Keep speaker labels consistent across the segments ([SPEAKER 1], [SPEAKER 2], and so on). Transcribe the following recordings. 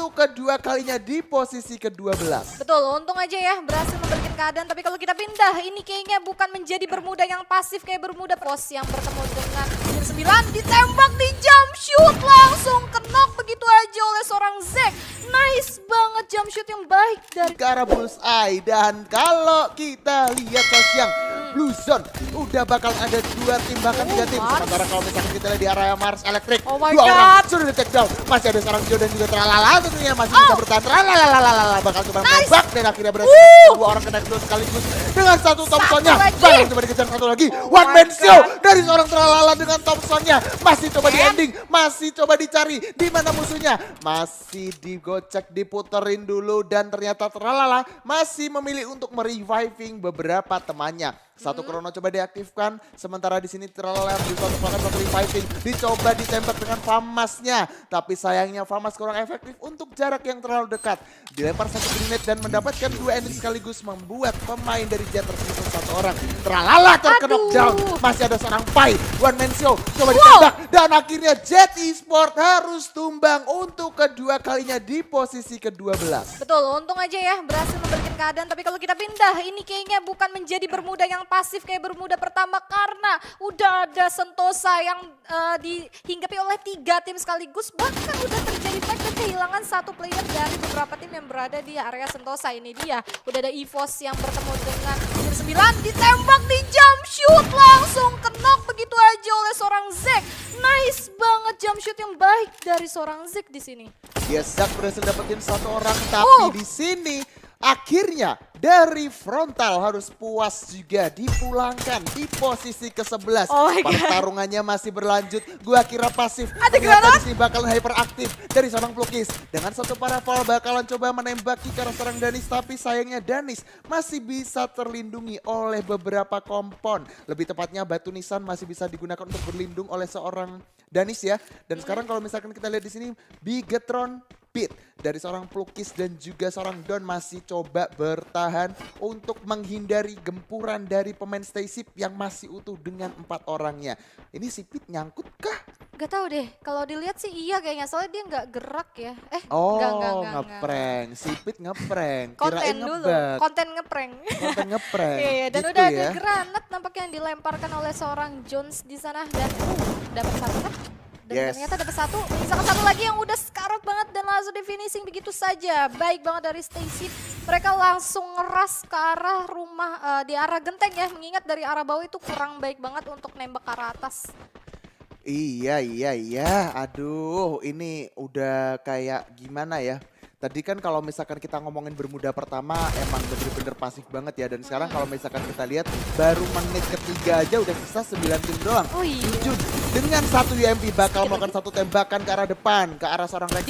[SPEAKER 1] untuk kedua kalinya di posisi ke-12.
[SPEAKER 2] Betul, untung aja ya berhasil memberikan keadaan. Tapi kalau kita pindah, ini kayaknya bukan menjadi Bermuda yang pasif kayak Bermuda pos yang bertemu dengan 9 ditembak di jump shoot langsung knock begitu aja oleh seorang Zack. Nice banget jump shoot yang baik dari
[SPEAKER 1] Ke arah bullseye, dan kalau kita lihat siang Blue Zone udah bakal ada 2 tim bahkan 3 tim.
[SPEAKER 2] Mars.
[SPEAKER 1] Sementara kalau misalkan kita lihat di area Mars Electric,
[SPEAKER 2] Oh my
[SPEAKER 1] 2 orang
[SPEAKER 2] God.
[SPEAKER 1] sudah di take down. Masih ada seorang Joe dan juga Tralala tentunya masih bisa bertahan. Tralala bakal coba menembak dan akhirnya berhasil. 2 orang kena kill sekaligus dengan satu Thompsonnya.
[SPEAKER 2] lagi.
[SPEAKER 1] Bakal coba dikejar satu lagi. One
[SPEAKER 2] my
[SPEAKER 1] man show
[SPEAKER 2] God.
[SPEAKER 1] dari seorang Tralala dengan Thompsonnya. Masih coba di ending, masih coba dicari di mana musuhnya. Masih digocek, diputerin dulu dan ternyata Tralala masih memilih untuk mereviving beberapa temannya. Satu krono coba diaktifkan, sementara di sini Tralala berusaha untuk melakukan satu reviving, dicoba ditembak dengan Famasnya, tapi sayangnya Famas kurang efektif untuk jarak yang terlalu dekat. Dilempar satu grenade dan mendapatkan 2 ending sekaligus membuat pemain dari Jet tersisa 1 orang. Tralala terkena down, masih ada seorang Pai, one man show, coba ditembak dan akhirnya Jet Esport harus tumbang untuk kedua kalinya di posisi ke-12.
[SPEAKER 2] Betul, untung aja ya berhasil memberikan keadaan. Tapi kalau kita pindah, ini kayaknya bukan menjadi Bermuda yang pasif kayak Bermuda pertama karena udah ada Sentosa yang dihinggapi oleh 3 tim sekaligus. Bahkan udah terjadi fight dan kehilangan 1 player dari beberapa tim yang berada di area Sentosa. Ini dia, udah ada EVOS yang bertemu dengan 9 ditembak di jump shoot langsung knock begitu aja oleh seorang Zack. Nice banget jump shoot yang baik dari seorang Zack di sini.
[SPEAKER 1] Yes, Zack berhasil dapetin 1 orang, tapi di sini akhirnya dari frontal harus puas juga dipulangkan di posisi ke-11.
[SPEAKER 2] Oh my God.
[SPEAKER 1] Pertarungannya masih berlanjut. Gua kira pasif.
[SPEAKER 2] Ada
[SPEAKER 1] Ternyata
[SPEAKER 2] granat.
[SPEAKER 1] di sini bakalan hyperaktif dari seorang Plukis. Dengan 1 parafal bakalan coba menembaki ke arah seorang Danis, tapi sayangnya Danis masih bisa terlindungi oleh beberapa kompon. Lebih tepatnya batu nisan masih bisa digunakan untuk berlindung oleh seorang Danis ya. Dan sekarang kalau misalkan kita lihat di sini Bigetron Pit dari seorang Plukis dan juga seorang Don masih coba bertahan untuk menghindari gempuran dari pemain Stay Sip yang masih utuh dengan 4 orangnya. Ini si Pit nyangkut kah?
[SPEAKER 2] Gak tahu deh, kalau dilihat sih iya kayaknya, soalnya dia nggak gerak ya.
[SPEAKER 1] Oh,
[SPEAKER 2] enggak.
[SPEAKER 1] ngeprank. Si Pit ngeprank.
[SPEAKER 2] Konten
[SPEAKER 1] Kirain
[SPEAKER 2] dulu,
[SPEAKER 1] ngebug.
[SPEAKER 2] konten ngeprank.
[SPEAKER 1] Konten ngeprank.
[SPEAKER 2] Iya, dan
[SPEAKER 1] Gitu
[SPEAKER 2] udah ada
[SPEAKER 1] ya.
[SPEAKER 2] granat nampaknya yang dilemparkan oleh seorang Jones di sana dan dapat 1 kan? Dan
[SPEAKER 1] Yes.
[SPEAKER 2] ternyata dapat 1, misalkan 1 lagi yang udah sekarat banget dan langsung di finishing begitu saja. Baik banget dari Stacy. Mereka langsung ngeras ke arah rumah, di arah genteng ya. Mengingat dari arah bawah itu kurang baik banget untuk nembak ke arah atas.
[SPEAKER 1] Iya. Aduh, ini udah kayak gimana ya? Tadi kan kalau misalkan kita ngomongin Bermuda pertama emang bener-bener pasif banget ya. Dan sekarang kalau misalkan kita lihat baru menit ketiga aja udah sisa 9 tim doang.
[SPEAKER 2] Oh iya.
[SPEAKER 1] Jujur, dengan 1 UMP bakal melakukan 1 tembakan ke arah depan, ke arah seorang Rex.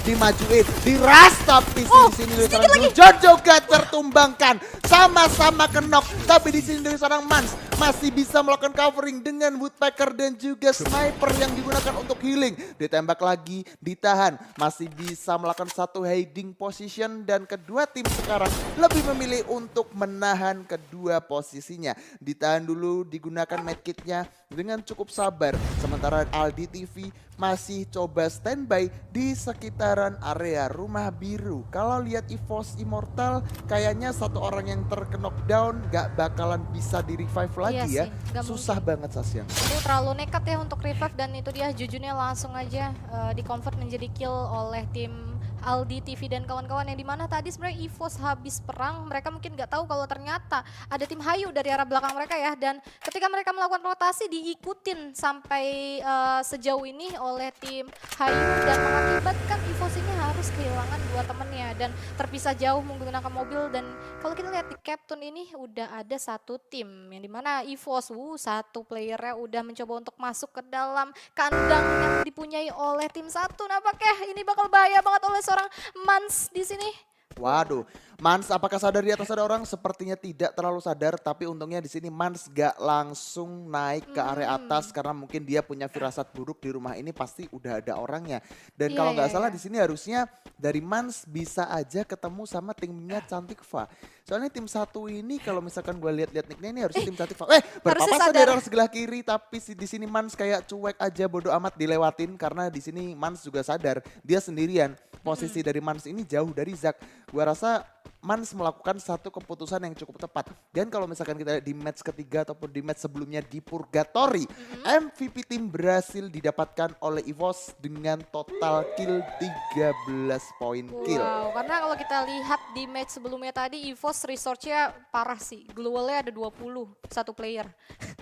[SPEAKER 1] Dimajuin, diras tapi di sini dari seorang Blue John juga tertumbangkan. Sama-sama kenok, tapi di sini dari seorang Mans masih bisa melakukan covering dengan Woodpecker dan juga sniper yang digunakan untuk healing. Ditembak lagi, ditahan, masih bisa melakukan 1 hiding position dan kedua tim sekarang lebih memilih untuk menahan kedua posisinya. Ditahan dulu, digunakan medkitnya dengan cukup sabar. Sementara Aldi TV masih coba standby di sekitaran area rumah biru. Kalau lihat EVOS Immortal kayaknya 1 orang yang terknockdown gak bakalan bisa di revive lagi
[SPEAKER 2] Iya
[SPEAKER 1] ya.
[SPEAKER 2] sih, gak
[SPEAKER 1] Susah banget Sasyang.
[SPEAKER 2] Itu terlalu nekat ya untuk revive dan itu dia Jujunnya langsung aja di-convert menjadi kill oleh tim Aldi TV dan kawan-kawan yang dimana tadi sebenarnya EVOS habis perang. Mereka mungkin nggak tahu kalau ternyata ada tim Hayu dari arah belakang mereka ya. Dan ketika mereka melakukan rotasi diikutin sampai sejauh ini oleh tim Hayu dan mengakibatkan EVOS ini harus kehilangan 2 temennya dan terpisah jauh menggunakan mobil. Dan kalau kita lihat di Captain ini udah ada 1 tim yang dimana EVOS 1 playernya udah mencoba untuk masuk ke dalam kandang yang dipunyai oleh tim 1. Nampaknya ini bakal bahaya banget oleh seorang Mans di sini.
[SPEAKER 1] Waduh, Mans apakah sadar di atas ada orang? Sepertinya tidak terlalu sadar, tapi untungnya di sini Mans gak langsung naik ke area atas karena mungkin dia punya firasat buruk di rumah ini pasti udah ada orangnya. Dan kalau nggak salah di sini harusnya dari Mans bisa aja ketemu sama timnya Cantik Fa. Soalnya tim 1 ini kalau misalkan gue lihat-lihat nicknya ini harusnya tim Cantik Fa. Berpapasan di arah sebelah kiri tapi di sini Mans kayak cuek aja bodo amat dilewatin karena di sini Mans juga sadar dia sendirian. posisi dari Mans ini jauh dari Zack. Gua rasa Mans melakukan satu keputusan yang cukup tepat. Dan kalau misalkan kita lihat di match ketiga ataupun di match sebelumnya di Purgatory, MVP tim berhasil didapatkan oleh EVOS dengan total kill 13 poin kill.
[SPEAKER 2] Wow, karena kalau kita lihat di match sebelumnya tadi EVOS resource-nya parah sih. Global-nya ada 20, satu player.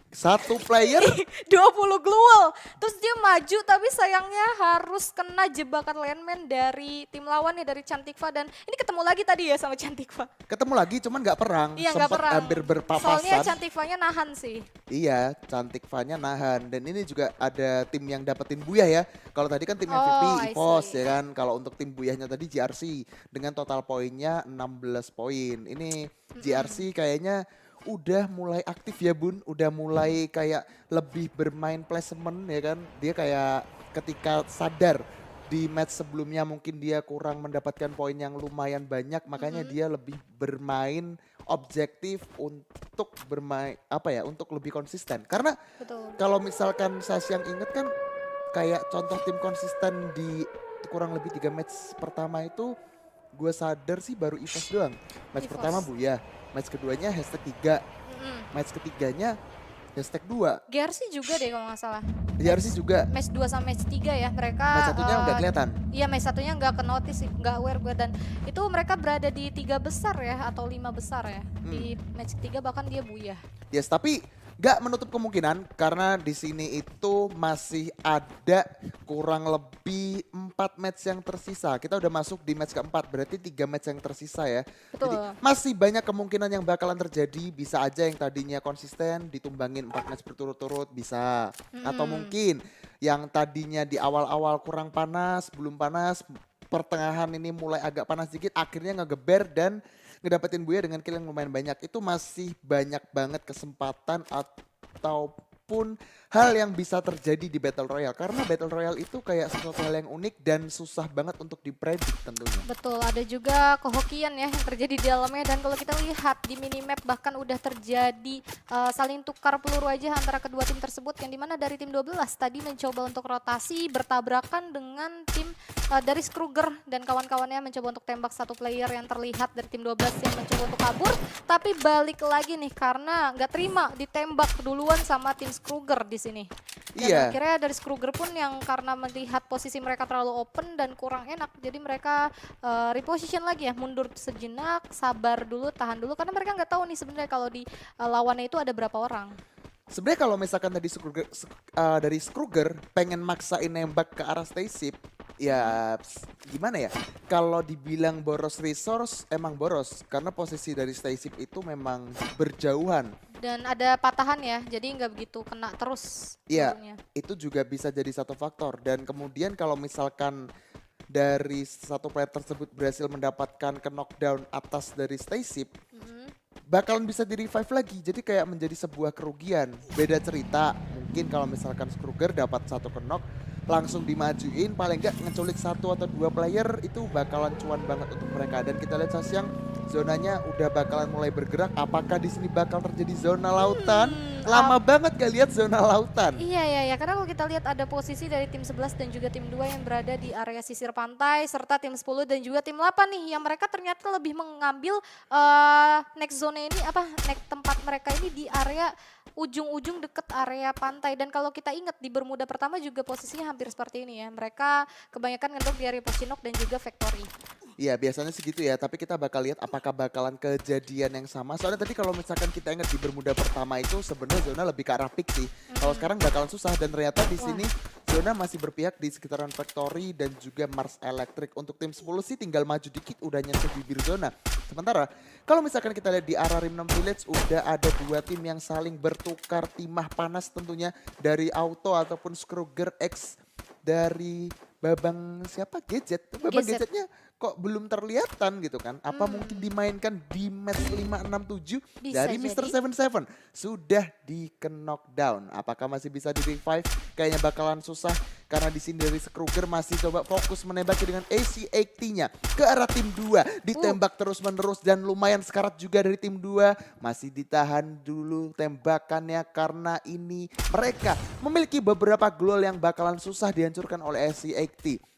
[SPEAKER 1] Satu player
[SPEAKER 2] 20 global. Terus dia maju tapi sayangnya harus kena jebakan landman dari tim lawan nih, dari Cantikva. Dan ini ketemu lagi tadi ya sama Cantikva.
[SPEAKER 1] ketemu lagi cuman nggak perang,
[SPEAKER 2] Iya nggak
[SPEAKER 1] sempat
[SPEAKER 2] perang.
[SPEAKER 1] hampir berpapasan.
[SPEAKER 2] Soalnya Cantikvanya nahan sih.
[SPEAKER 1] Iya, Cantikvanya nahan. Dan ini juga ada tim yang dapetin Buyah ya. Kalau tadi kan tim MVP
[SPEAKER 2] Oh, I
[SPEAKER 1] EVOS
[SPEAKER 2] see.
[SPEAKER 1] ya kan. Kalau untuk tim Buyahnya tadi GRC dengan total poinnya 16 poin. Ini GRC kayaknya udah mulai aktif ya Bun. Udah mulai kayak lebih bermain placement ya kan. Dia kayak ketika sadar di match sebelumnya mungkin dia kurang mendapatkan poin yang lumayan banyak, makanya dia lebih bermain objektif untuk bermain untuk lebih konsisten. Karena
[SPEAKER 2] Betul.
[SPEAKER 1] kalau misalkan Sasyang inget kan kayak contoh tim konsisten di kurang lebih 3 match pertama itu gue sadar sih baru EVOS doang. Match
[SPEAKER 2] EVOS.
[SPEAKER 1] pertama Buyah, match keduanya #3, match ketiganya #2.
[SPEAKER 2] GRC juga deh kalau nggak salah.
[SPEAKER 1] GRC juga.
[SPEAKER 2] Match 2 sama match 3 ya mereka.
[SPEAKER 1] Match satunya nggak kelihatan.
[SPEAKER 2] Iya match satunya nggak ke notice sih, nggak aware gue. Dan itu mereka berada di 3 besar ya atau 5 besar ya. Di match ketiga bahkan dia Buyah.
[SPEAKER 1] Yes, tapi gak menutup kemungkinan karena di sini itu masih ada kurang lebih 4 match yang tersisa. Kita udah masuk di match keempat, berarti 3 match yang tersisa ya.
[SPEAKER 2] Betul.
[SPEAKER 1] Jadi masih banyak kemungkinan yang bakalan terjadi. Bisa aja yang tadinya konsisten ditumbangin 4 match berturut-turut bisa. Atau mungkin yang tadinya di awal-awal kurang panas, belum panas, pertengahan ini mulai agak panas dikit, akhirnya ngegeber dan ngedapetin Buyah dengan kill yang lumayan banyak. Itu masih banyak banget kesempatan ataupun hal yang bisa terjadi di Battle Royale. Karena Battle Royale itu kayak sesuatu hal yang unik dan susah banget untuk dipredik tentunya.
[SPEAKER 2] Betul, ada juga kehokian ya yang terjadi di dalamnya. Dan kalau kita lihat di minimap bahkan udah terjadi saling tukar peluru aja antara kedua tim tersebut. Yang dimana dari tim 12 tadi mencoba untuk rotasi bertabrakan dengan tim dari Skruger. Dan kawan-kawannya mencoba untuk tembak satu player yang terlihat dari tim 12 yang mencoba untuk kabur. Tapi balik lagi nih karena nggak terima ditembak duluan sama tim Skruger di sini. Dan
[SPEAKER 1] Iya.
[SPEAKER 2] akhirnya dari Skruger pun yang karena melihat posisi mereka terlalu open dan kurang enak, jadi mereka reposition lagi ya, mundur sejenak, sabar dulu, tahan dulu karena mereka nggak tahu nih sebenarnya kalau di lawannya itu ada berapa orang.
[SPEAKER 1] Sebenarnya kalau misalkan tadi dari Skruger pengen maksain nembak ke arah Stayship, ya gimana ya? Kalau dibilang boros resource, emang boros. Karena posisi dari Stayship itu memang berjauhan.
[SPEAKER 2] Dan ada patahan ya, jadi nggak begitu kena terus.
[SPEAKER 1] Iya,
[SPEAKER 2] pelurunya.
[SPEAKER 1] itu juga bisa jadi satu faktor. Dan kemudian kalau misalkan dari satu player tersebut berhasil mendapatkan ke knockdown atas dari Stayship, bakalan bisa di revive lagi. Jadi kayak menjadi sebuah kerugian. Beda cerita, mungkin kalau misalkan Skruger dapat satu knock, langsung dimajuin, paling nggak ngeculik 1 atau 2 player, itu bakalan cuan banget untuk mereka. Dan kita lihat Sasyang, zonanya udah bakalan mulai bergerak. Apakah di sini bakal terjadi zona lautan? Lama banget gak lihat zona lautan.
[SPEAKER 2] Iya, karena kalau kita lihat ada posisi dari tim 11 dan juga tim 2 yang berada di area sisir pantai, serta tim 10 dan juga tim 8 nih, yang mereka ternyata lebih mengambil next zone ini, next tempat mereka ini di area ujung-ujung deket area pantai. Dan kalau kita ingat di Bermuda pertama juga posisinya hampir seperti ini ya, mereka kebanyakan ngedok di area Pochinok dan juga Factory.
[SPEAKER 1] Iya biasanya segitu ya, tapi kita bakal lihat apakah bakalan kejadian yang sama. Soalnya tadi kalau misalkan kita ingat di Bermuda pertama itu sebenarnya zona lebih ke arah pick sih. Kalau sekarang bakalan susah dan ternyata di sini zona masih berpihak di sekitaran Factory dan juga Mars Electric. Untuk tim 10 sih tinggal maju dikit udah nyentuh bibir zona. Sementara kalau misalkan kita lihat di arah Rim 6 Village udah ada 2 tim yang saling bertukar timah panas tentunya dari Auto ataupun Skruger X dari Babang siapa? Gadget. Babang
[SPEAKER 2] Gadget.
[SPEAKER 1] Gadgetnya kok belum terlihatan gitu kan. Apa mungkin dimainkan di match 5-6-7
[SPEAKER 2] Bisa
[SPEAKER 1] dari Mr.
[SPEAKER 2] jadi.
[SPEAKER 1] 77 sudah di knockdown. Apakah masih bisa di revive? Kayaknya bakalan susah karena di sini dari Skruger masih coba fokus menembaki dengan AC-80-nya ke arah tim 2. Ditembak terus-menerus dan lumayan sekarat juga dari tim 2. Masih ditahan dulu tembakannya karena ini mereka memiliki beberapa glol yang bakalan susah dihancurkan oleh AC-80.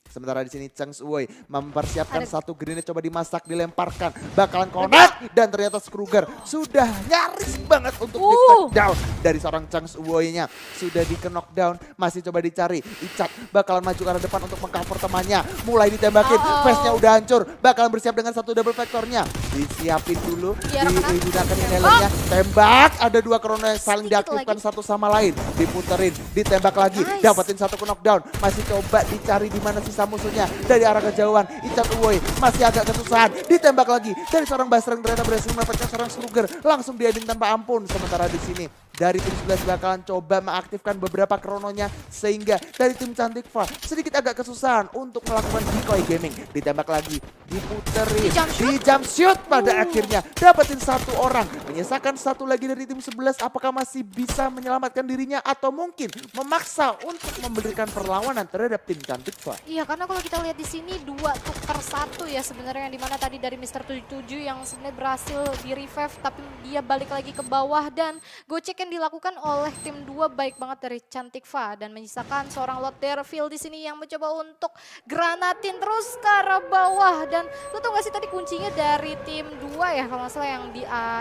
[SPEAKER 1] Sementara di sini Cheng Suwei mempersiapkan satu grenade, coba dimasak, dilemparkan, bakalan connect dan ternyata Kruger sudah nyaris banget untuk di down dari seorang Cheng Suwei-nya. Sudah di knockdown, masih coba dicari. Icat bakalan maju ke arah depan untuk mengcover temannya. Mulai ditembakin, face-nya udah hancur, bakalan bersiap dengan satu double vectornya. Disiapin dulu, digunakan inhalernya, tembak. Ada dua krono yang saling diaktifkan satu sama lain. Diputerin, ditembak lagi, dapetin satu knockdown. Masih coba dicari di mana sisa musuhnya dari arah kejauhan. Icat Uwoi masih agak kesusahan, ditembak lagi dari seorang Basreng, ternyata berhasil mendapatkan seorang Kruger, langsung diadin tanpa ampun. Sementara di sini dari tim 11 bakalan coba mengaktifkan beberapa krononya sehingga dari tim Cantik Fa sedikit agak kesusahan untuk melakukan decoy gaming. Ditembak lagi, diputerin, di jump shoot pada akhirnya dapetin satu orang, menyisakan satu lagi dari tim 11. Apakah masih bisa menyelamatkan dirinya atau mungkin memaksa untuk memberikan perlawanan terhadap tim Cantik Fa?
[SPEAKER 2] Iya, karena kalau kita lihat di sini 2-1 ya sebenarnya, yang dimana tadi dari Mr. 77 yang sebenarnya berhasil di revive tapi dia balik lagi ke bawah, dan gocek yang dilakukan oleh tim 2 baik banget dari Cantik Fa dan menyisakan seorang Lord Derville di sini yang mencoba untuk granatin terus ke arah bawah. Dan lu tau gak sih tadi kuncinya dari tim 2 ya kalau nggak salah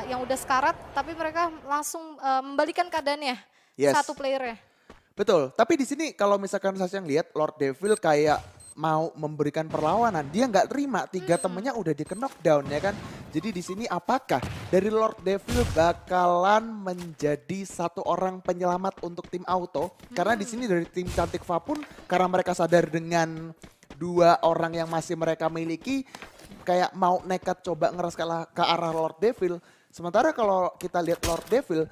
[SPEAKER 2] yang udah sekarat, tapi mereka langsung membalikan keadaannya satu playernya.
[SPEAKER 1] Betul, tapi di sini kalau misalkan saya lihat Lord Devil kayak mau memberikan perlawanan, dia nggak terima, tiga temennya udah di knockdown ya kan. Jadi di sini apakah dari Lord Devil bakalan menjadi satu orang penyelamat untuk tim auto? Karena di sini dari tim Cantik Fa pun karena mereka sadar dengan dua orang yang masih mereka miliki, kayak mau nekat coba ngeras ke arah Lord Devil. Sementara kalau kita lihat Lord Devil,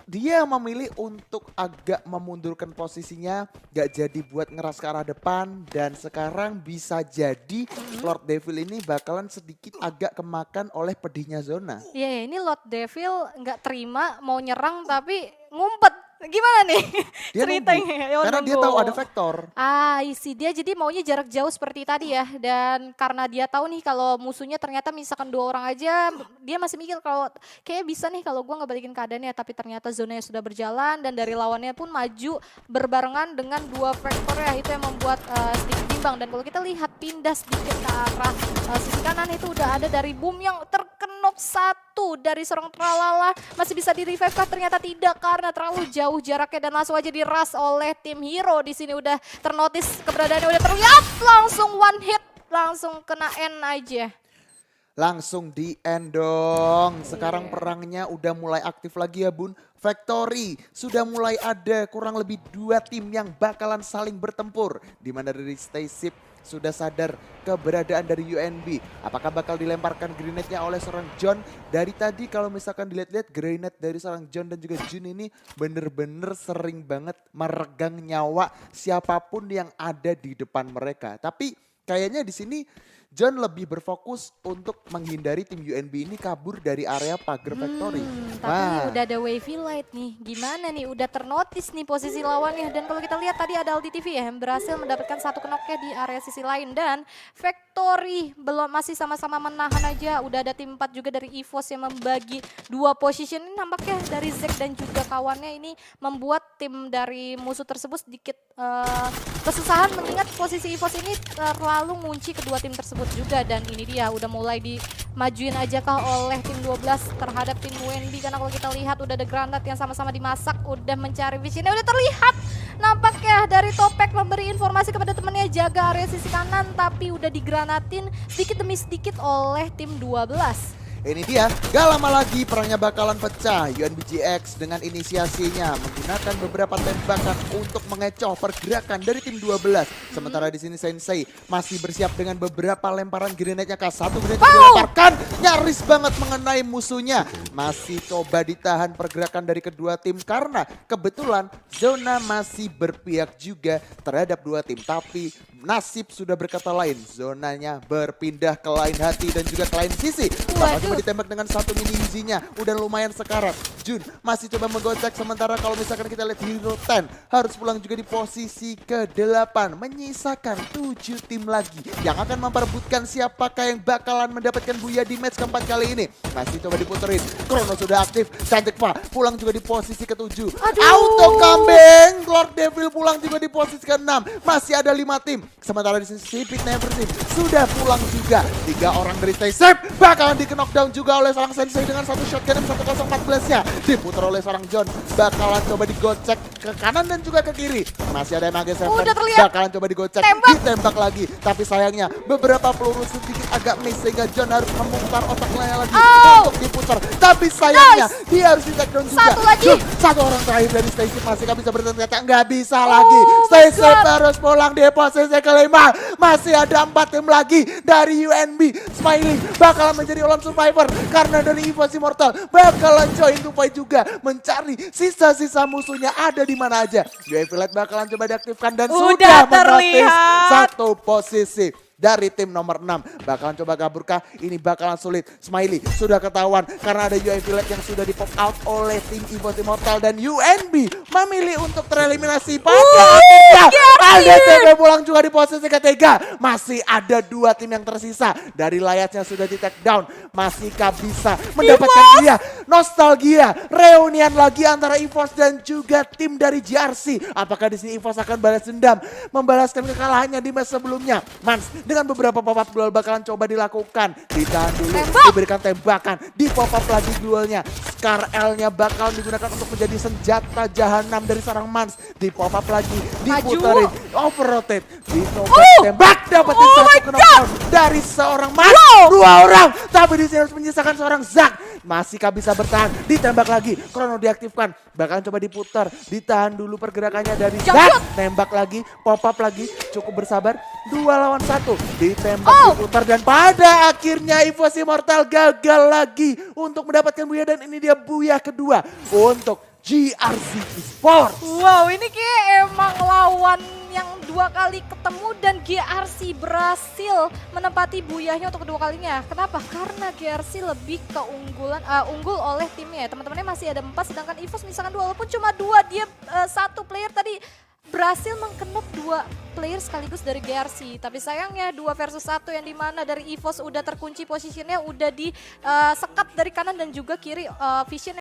[SPEAKER 1] dia memilih untuk agak memundurkan posisinya, gak jadi buat ngeras ke arah depan, dan sekarang bisa jadi Lord Devil ini bakalan sedikit agak kemakan oleh pedihnya zona.
[SPEAKER 2] Iya, ini Lord Devil nggak terima mau nyerang tapi ngumpet. Gimana nih
[SPEAKER 1] Dia
[SPEAKER 2] ceritanya?
[SPEAKER 1] karena dia tahu ada vektor.
[SPEAKER 2] Isi dia jadi maunya jarak jauh seperti tadi ya. Dan karena dia tahu nih kalau musuhnya ternyata misalkan 2 orang aja, dia masih mikir kalau kayak bisa nih kalau gua ngebalikin keadaannya. Tapi ternyata zonanya sudah berjalan dan dari lawannya pun maju berbarengan dengan 2 vektor ya. Itu yang membuat sedikit bimbang. Dan kalau kita lihat pindah sedikit ke arah sisi kanan, itu udah ada dari boom yang terkenop satu dari seorang Tralala. Masih bisa di revive kah? Ternyata tidak karena terlalu jauh jaraknya dan langsung aja diras oleh tim hero. Di sini udah ternotis keberadaannya, udah terlihat, langsung one hit, langsung kena end aja.
[SPEAKER 1] Langsung di end dong. Sekarang perangnya udah mulai aktif lagi ya Bun. Factory sudah mulai ada kurang lebih 2 tim yang bakalan saling bertempur. Dimana dari Stayship sudah sadar keberadaan dari UNB. Apakah bakal dilemparkan grenade-nya oleh seorang John? Dari tadi kalau misalkan dilihat-lihat grenade dari seorang John dan juga Jun ini bener-bener sering banget meregang nyawa siapapun yang ada di depan mereka. Tapi kayaknya di sini John lebih berfokus untuk menghindari tim UNB ini kabur dari area pagar factory.
[SPEAKER 2] Tapi udah ada wavy light nih. Gimana nih? Udah ternotis nih posisi lawannya. Dan kalau kita lihat tadi ada Aldi TV ya yang berhasil mendapatkan satu knocknya di area sisi lain. Dan Factory belum, masih sama-sama menahan aja. Udah ada tim 4 juga dari EVOS yang membagi 2 position. Ini nampaknya dari Zack dan juga kawannya ini membuat tim dari musuh tersebut sedikit kesusahan, mengingat posisi EVOS ini terlalu ngunci kedua tim tersebut juga. Dan ini dia udah mulai dimajuin aja kah oleh tim 12 terhadap tim UNB, karena kalau kita lihat udah ada granat yang sama-sama dimasak, udah mencari visionnya, udah terlihat nampaknya dari Topek memberi informasi kepada temannya jaga area sisi kanan, tapi udah digranatin sedikit demi sedikit oleh tim 12.
[SPEAKER 1] Ini dia, gak lama lagi perangnya bakalan pecah. UNBGX dengan inisiasinya menggunakan beberapa tembakan untuk mengecoh pergerakan dari tim 12. Sementara di sini Sensei masih bersiap dengan beberapa lemparan grenade-nya. Satu grenade dilemparkan, nyaris banget mengenai musuhnya. Masih coba ditahan pergerakan dari kedua tim karena kebetulan zona masih berpihak juga terhadap 2 tim. Tapi nasib sudah berkata lain, zonanya berpindah ke lain hati dan juga ke lain sisi. Ditembak dengan satu mini Uzi-nya, udah lumayan sekarat. Jun masih coba menggocek, sementara kalau misalkan kita lihat Hero 10 harus pulang juga di posisi ke-8. Menyisakan 7 tim lagi yang akan memperebutkan siapakah yang bakalan mendapatkan buya di match keempat kali ini. Masih coba diputerin, Chrono sudah aktif, Cantik Pak pulang juga di posisi ke-7. Auto kambing, Lord Devil pulang juga di posisi ke-6. Masih ada 5 tim, sementara di sisi Pit Never Team sudah pulang juga. 3 orang dari Stay Safe bakalan di knockdown juga oleh seorang Sensei dengan satu shotgun 1014-nya. Diputar oleh seorang John, bakalan coba digocek ke kanan dan juga ke kiri. Masih ada MG7,
[SPEAKER 2] Udah terlihat.
[SPEAKER 1] bakalan coba digocek,
[SPEAKER 2] Tembak.
[SPEAKER 1] ditembak lagi. Tapi sayangnya beberapa peluru sedikit agak miss sehingga John harus memutar otaknya lagi untuk diputar. Tapi sayangnya dia harus di takedown juga.
[SPEAKER 2] Satu lagi.
[SPEAKER 1] John, satu orang terakhir dari Stay Safe masih gak bisa berternyata, nggak bisa lagi. Stay Safe harus pulang di posisi ke-5. Masih ada 4 tim lagi dari UNB. Smiley bakalan menjadi lone survivor karena dari EVOS Immortal bakalan join to fight juga mencari sisa-sisa musuhnya ada di mana aja. UAV Light bakalan coba diaktifkan dan sudah menotis satu posisi dari tim nomor 6. Bakalan coba kaburkah? Ini bakalan sulit. Smiley sudah ketahuan karena ada UAV Light yang sudah di pop out oleh tim EVOS Immortal dan UNB memilih untuk tereliminasi. Pada akhirnya LDTV pulang juga di posisi ketiga. Masih ada 2 tim yang tersisa. Dari layarnya sudah di take down. Masihkah bisa mendapatkan dia? Nostalgia, reunian lagi antara EVOS dan juga tim dari JRC. Apakah di sini EVOS akan balas dendam, membalaskan kekalahannya di match sebelumnya? Mans dengan beberapa pop-up duel bakalan coba dilakukan. Ditahan dulu, diberikan tembakan, di pop-up lagi duelnya. Scar L-nya bakal digunakan untuk menjadi senjata jahanam dari seorang Mans. Di pop-up lagi, diputerin, over-rotate, tembak, dapetin satu knockdown dari seorang Mans. 2 orang, tapi di sini harus menyisakan seorang Zack. Masihkah bisa bertahan? Ditembak lagi, Chrono diaktifkan, bakalan coba diputar, ditahan dulu pergerakannya dari Zack. Tembak lagi, pop-up lagi, cukup bersabar. 2 lawan 1, ditembak, diputar, dan pada akhirnya EVOS Immortal gagal lagi untuk mendapatkan buya, dan ini dia buya kedua untuk JRC Esports.
[SPEAKER 2] Wow, ini kayak emang lawan yang 2 kali ketemu dan GRC berhasil menempati buyahnya untuk kedua kalinya. Kenapa? Karena GRC lebih unggul oleh timnya. Teman-temannya masih ada 4, sedangkan EVOS misalkan 2, walaupun cuma 2, dia 1 player tadi berhasil mengkenok 2 player sekaligus dari GRC. Tapi sayangnya 2 versus 1 yang dimana dari EVOS udah terkunci posisinya, udah di sekat dari kanan dan juga kiri vision